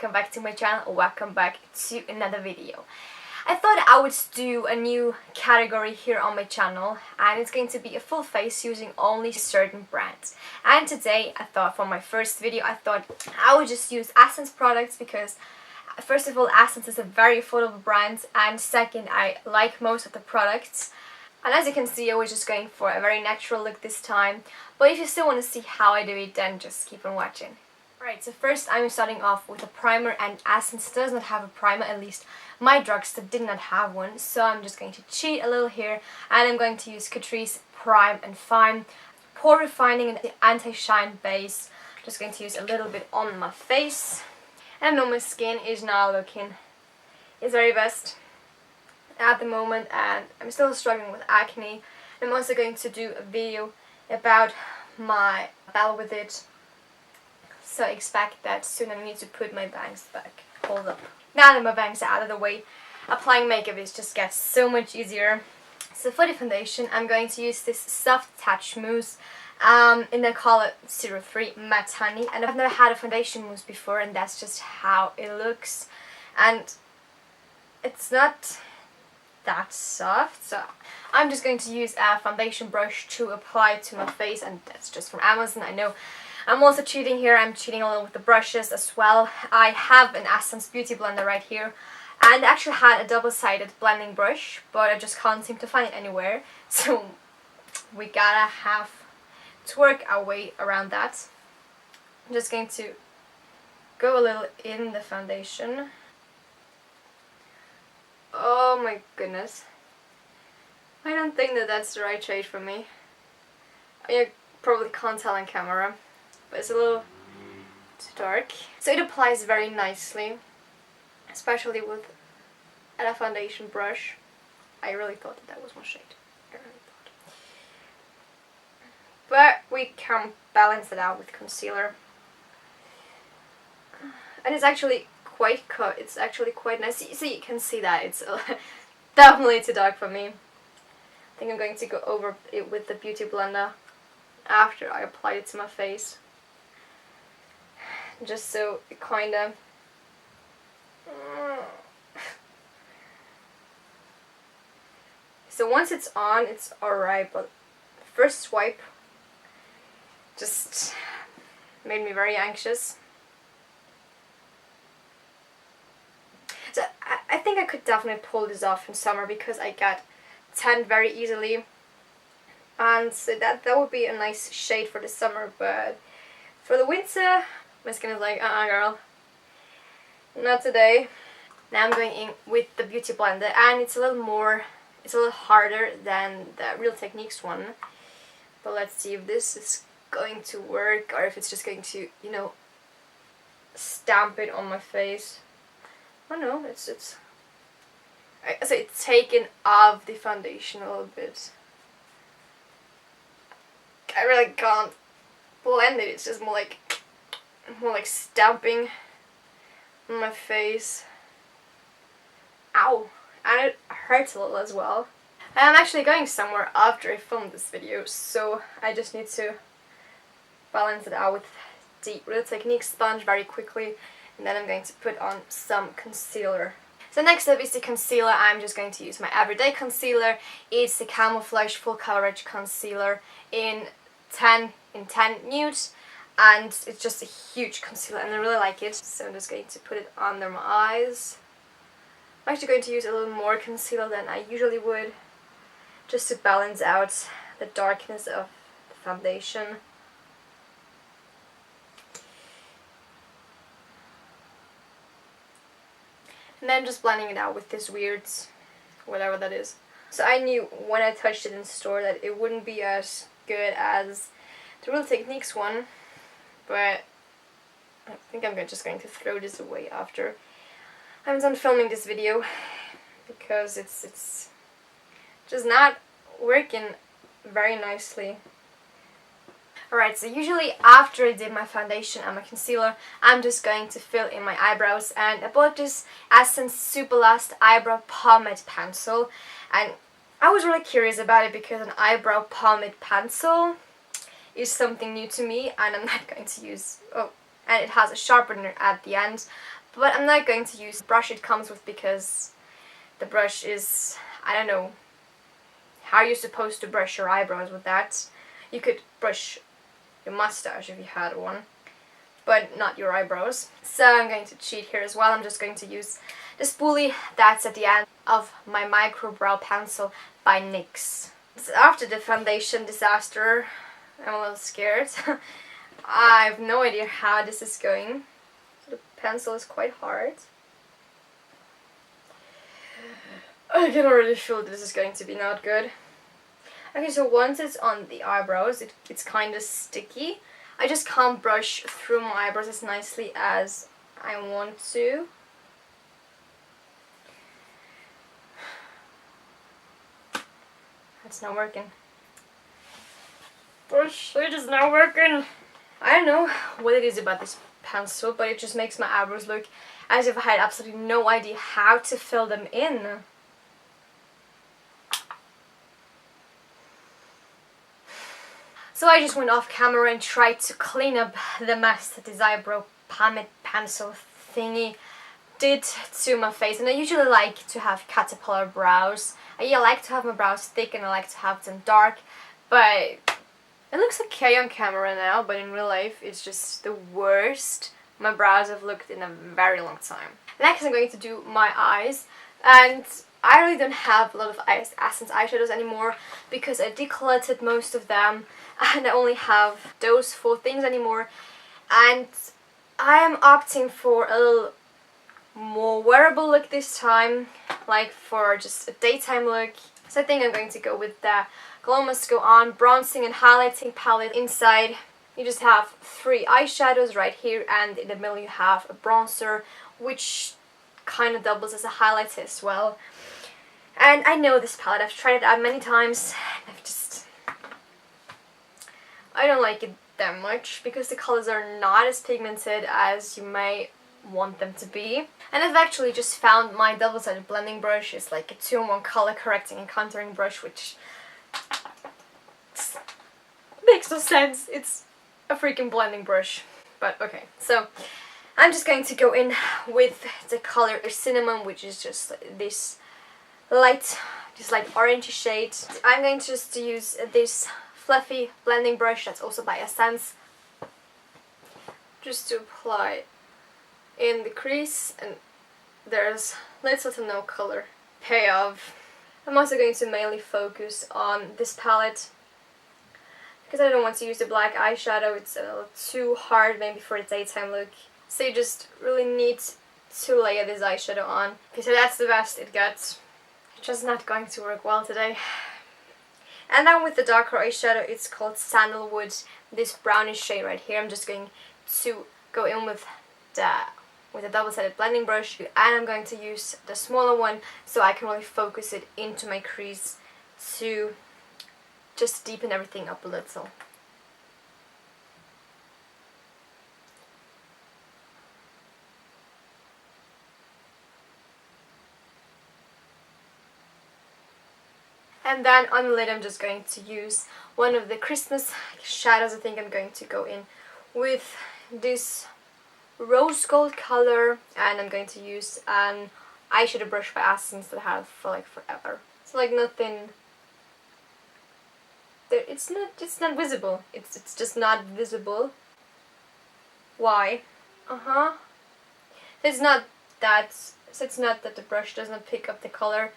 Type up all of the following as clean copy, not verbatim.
welcome back to my channel, welcome back to another video. I thought I would do a new category here on my channel, and it's going to be a full face using only certain brands. And today I thought for my first video I thought I would just use Essence products because first of all, Essence is a very affordable brand, and second, I like most of the products. And as you can see, I was just going for a very natural look this time. But if you still want to see how I do it, then just keep on watching. Alright, so first I'm starting off with a primer, and Essence does not have a primer, at least my drugstore did not have one. So I'm just going to cheat a little here, and I'm going to use Catrice Prime and Fine Pore Refining and the Anti-Shine Base. Just going to use a little bit on my face. And I know my skin is now looking its very best at the moment, and I'm still struggling with acne. I'm also going to do a video about my battle with it, so expect that soon. I need to put my bangs back. Hold up. Now that my bangs are out of the way, applying makeup is just gets so much easier. So for the foundation, I'm going to use this Soft Touch Mousse in the color 03 Matte Honey, and I've never had a foundation mousse before, and that's just how it looks. And it's not that soft, so I'm just going to use a foundation brush to apply it to my face, and that's just from Amazon. I know I'm also cheating here. I'm cheating a little with the brushes as well. I have an Essence Beauty Blender right here, and I actually had a double-sided blending brush, but I just can't seem to find it anywhere, so we gotta have to work our way around that. I'm just going to go a little in the foundation. Oh my goodness. I don't think that that's the right shade for me. You probably can't tell on camera, but it's a little too dark. So it applies very nicely, especially with a foundation brush. I really thought that that was one shade. I really thought. But we can balance it out with concealer. And it's actually quite cut. It's actually quite nice. So you can see that it's definitely too dark for me. I think I'm going to go over it with the Beauty Blender after I apply it to my face, just so it kind of so once it's on, it's alright, but the first swipe just made me very anxious. So I think I could definitely pull this off in summer because I get tanned very easily, and so that would be a nice shade for the summer. But for the winter, my skin is like, girl, not today. Now I'm going in with the Beauty Blender, and it's a little harder than the Real Techniques one. But let's see if this is going to work, or if it's just going to, you know, stamp it on my face. Oh no, it's taken off the foundation a little bit. I really can't blend it. It's just more like stamping on my face. Ow! And it hurts a little as well. I'm actually going somewhere after I film this video, so I just need to balance it out with the Real Techniques sponge very quickly. And then I'm going to put on some concealer. So next up is the concealer. I'm just going to use my everyday concealer. It's the Camouflage Full Coverage Concealer in 10 Nude. And it's just a huge concealer, and I really like it. So I'm just going to put it under my eyes. I'm actually going to use a little more concealer than I usually would, just to balance out the darkness of the foundation. And then I'm just blending it out with this weird, whatever that is. So I knew when I touched it in store that it wouldn't be as good as the Real Techniques one, but I think I'm just going to throw this away after I'm done filming this video, because it's just not working very nicely. Alright, so usually after I did my foundation and my concealer, I'm just going to fill in my eyebrows, and I bought this Essence Superlast Eyebrow Pomade Pencil, and I was really curious about it because an eyebrow pomade pencil is something new to me, and I'm not going to use, and it has a sharpener at the end, But I'm not going to use the brush it comes with because the brush is, I don't know how you're supposed to brush your eyebrows with that. You could brush your mustache if you had one, but not your eyebrows. So I'm going to cheat here as well. I'm just going to use the spoolie that's at the end of my micro brow pencil by NYX. So after the foundation disaster, I'm a little scared. I have no idea how this is going. The pencil is quite hard. I can already feel this is going to be not good. Okay, so once it's on the eyebrows, it's kind of sticky. I just can't brush through my eyebrows as nicely as I want to. It's not working. Brush, it is not working. I don't know what it is about this pencil, but it just makes my eyebrows look as if I had absolutely no idea how to fill them in. So I just went off camera and tried to clean up the mess that this eyebrow pomade pencil thingy did to my face. And I usually like to have caterpillar brows. I like to have my brows thick and I like to have them dark, but it looks okay on camera now, but in real life it's just the worst my brows have looked in a very long time. Next I'm going to do my eyes, and I really don't have a lot of Essence eyeshadows anymore because I decluttered most of them and I only have those 4 things anymore, and I am opting for a little more wearable look this time, like for just a daytime look. So I think I'm going to go with the Glow Must Go On Bronzing and Highlighting Palette. Inside you just have 3 eyeshadows right here, and in the middle you have a bronzer, which kind of doubles as a highlighter as well. And I know this palette, I've tried it out many times, and I don't like it that much because the colors are not as pigmented as you may want them to be. And I've actually just found my double-sided blending brush. It's like a 2-in-1 color correcting and contouring brush, which makes no sense. It's a freaking blending brush. But okay, so I'm just going to go in with the color Cinnamon, which is just this light orangey shade. I'm going to just use this fluffy blending brush that's also by Essence, just to apply in the crease, and there's little to no color payoff. I'm also going to mainly focus on this palette because I don't want to use the black eyeshadow. It's a little too hard maybe for the daytime look. So you just really need to layer this eyeshadow on. Okay, so that's the best it gets. It's just not going to work well today. And then with the darker eyeshadow, it's called Sandalwood, this brownish shade right here. I'm just going to go in with a double-sided blending brush, and I'm going to use the smaller one so I can really focus it into my crease to just deepen everything up a little. And then on the lid I'm just going to use one of the Christmas shadows. I think I'm going to go in with this rose gold color, and I'm going to use an eyeshadow brush by Essence that I have for like forever. It's like nothing. It's not visible. It's just not visible. Why? It's not that. So it's not that the brush does not pick up the color.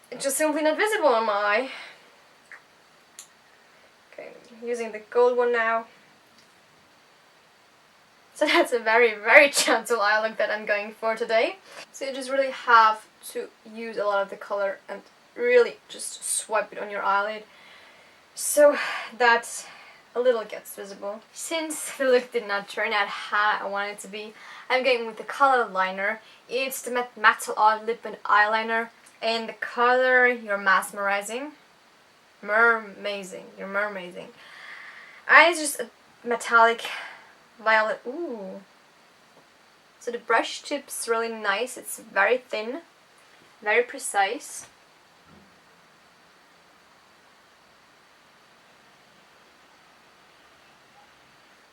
It's just simply not visible on my eye. Okay, I'm using the gold one now. So that's a very, very gentle eye look that I'm going for today. So you just really have to use a lot of the color and really just swipe it on your eyelid so that a little gets visible. Since the look did not turn out how I wanted it to be, I'm going with the color liner. It's the Matte Odd Lip and Eyeliner. And the color, you're mesmerizing. Mermazing. You're mermazing. And it's just a metallic violet. Ooh. So the brush tip's really nice. It's very thin, very precise.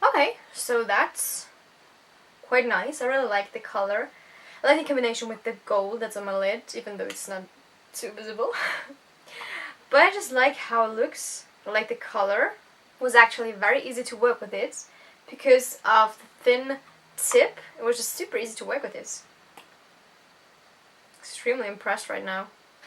Okay, so that's quite nice. I really like the color. I like the combination with the gold that's on my lid, even though it's not too visible. But I just like how it looks. I like the color. It was actually very easy to work with it because of the thin tip. It was just super easy to work with it. Extremely impressed right now.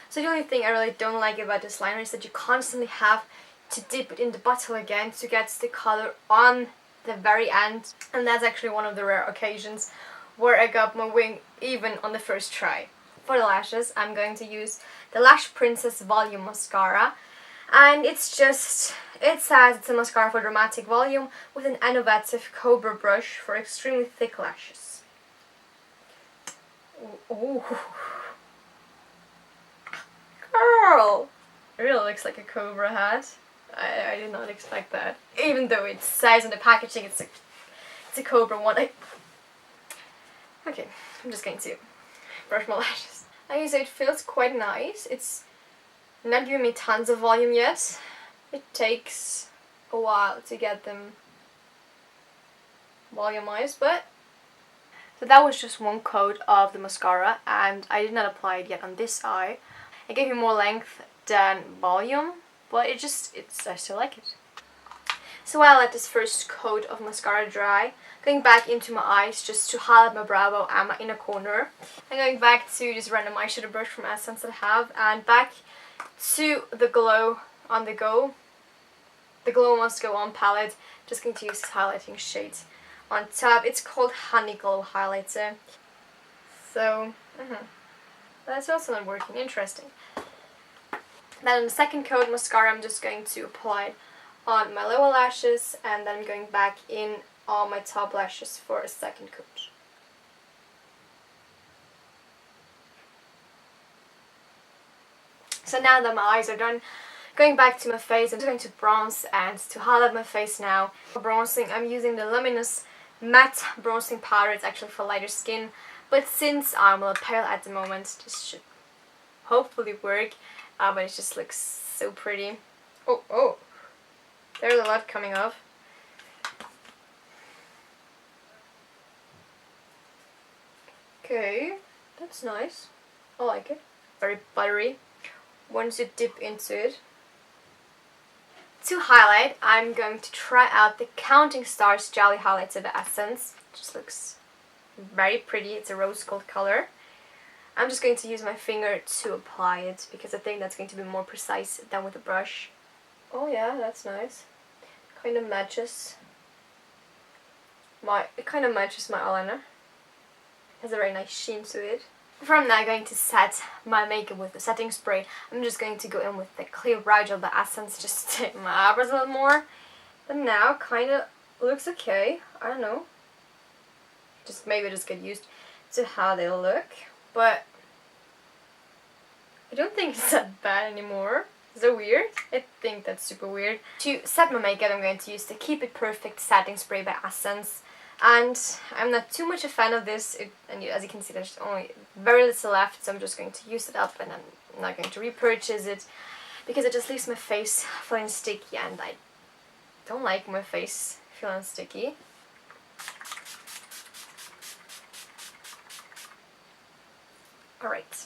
So the only thing I really don't like about this liner is that you constantly have to dip it in the bottle again to get the color on the very end. And that's actually one of the rare occasions where I got my wing even on the first try. For the lashes, I'm going to use the Lash Princess Volume Mascara. And it says it's a mascara for dramatic volume with an innovative cobra brush for extremely thick lashes. Ooh. Girl! It really looks like a cobra hat. I did not expect that. Even though it says in the packaging it's a cobra one. Okay, I'm just going to brush my lashes. Okay, so it feels quite nice. It's not giving me tons of volume yet. It takes a while to get them volumized, but... So that was just one coat of the mascara, and I did not apply it yet on this eye. It gave me more length than volume, but I still like it. So while I let this first coat of mascara dry, going back into my eyes just to highlight my brow bone and my inner corner. I'm going back to this random eyeshadow brush from Essence that I have, and back to the Glow on the Go. The Glow Must Go On palette. Just going to use this highlighting shade on top. It's called Honey Glow Highlighter. So, that's also not working. Interesting. Then on the second coat mascara, I'm just going to apply it on my lower lashes, and then I'm going back in on my top lashes for a second coat. So now that my eyes are done, going back to my face, I'm just going to bronze and to highlight my face now. For bronzing, I'm using the Luminous Matte Bronzing Powder. It's actually for lighter skin, but since I'm a little pale at the moment, this should hopefully work. But it just looks so pretty. Oh, there's a lot coming off. Okay, that's nice. I like it. Very buttery once you dip into it. To highlight, I'm going to try out the Counting Stars Jelly Highlighter by Essence. It just looks very pretty. It's a rose gold color. I'm just going to use my finger to apply it because I think that's going to be more precise than with a brush. Oh yeah, that's nice. Kind of matches my eyeliner. Has a very nice sheen to it. From now, I'm going to set my makeup with the setting spray. I'm just going to go in with the clear Browgel by Essence just to take my eyebrows a little more. But now, kind of looks okay. I don't know. Maybe just get used to how they look. But I don't think it's that bad anymore. Is that weird? I think that's super weird. To set my makeup, I'm going to use the Keep It Perfect setting spray by Essence. And I'm not too much a fan of this, and as you can see there's only very little left, so I'm just going to use it up and I'm not going to repurchase it because it just leaves my face feeling sticky, and I don't like my face feeling sticky. Alright,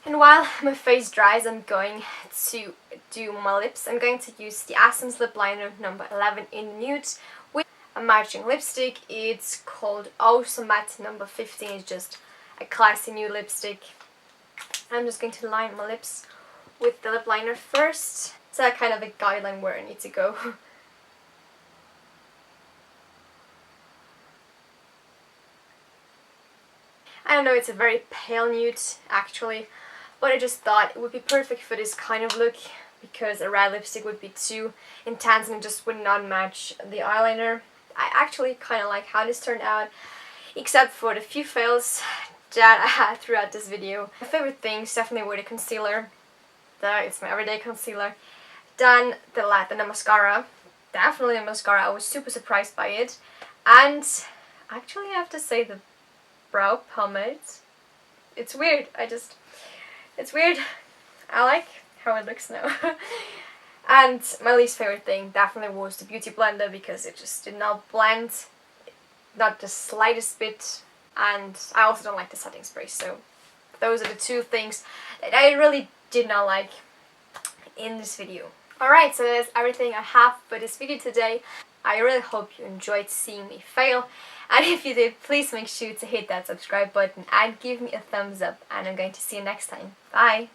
and while my face dries, I'm going to do my lips. I'm going to use the Essence Lip Liner number 11 in Nude with a matching lipstick. It's called Also Matte number 15. It's just a classy nude lipstick. I'm just going to line my lips with the lip liner first. It's kind of a guideline where I need to go. I don't know, it's a very pale nude actually, but I just thought it would be perfect for this kind of look because a red lipstick would be too intense and it just would not match the eyeliner. I actually kind of like how this turned out, except for the few fails that I had throughout this video. My favorite things definitely were the concealer. It's my everyday concealer. Then the mascara. Definitely the mascara. I was super surprised by it. And actually I have to say the brow pomade. It's weird. It's weird. I like how it looks now. And my least favorite thing definitely was the beauty blender because it just did not blend not the slightest bit, and I also don't like the setting spray. So those are the two things that I really did not like in this video. Alright, so that's everything I have for this video today. I really hope you enjoyed seeing me fail, and if you did, please make sure to hit that subscribe button and give me a thumbs up, and I'm going to see you next time. Bye!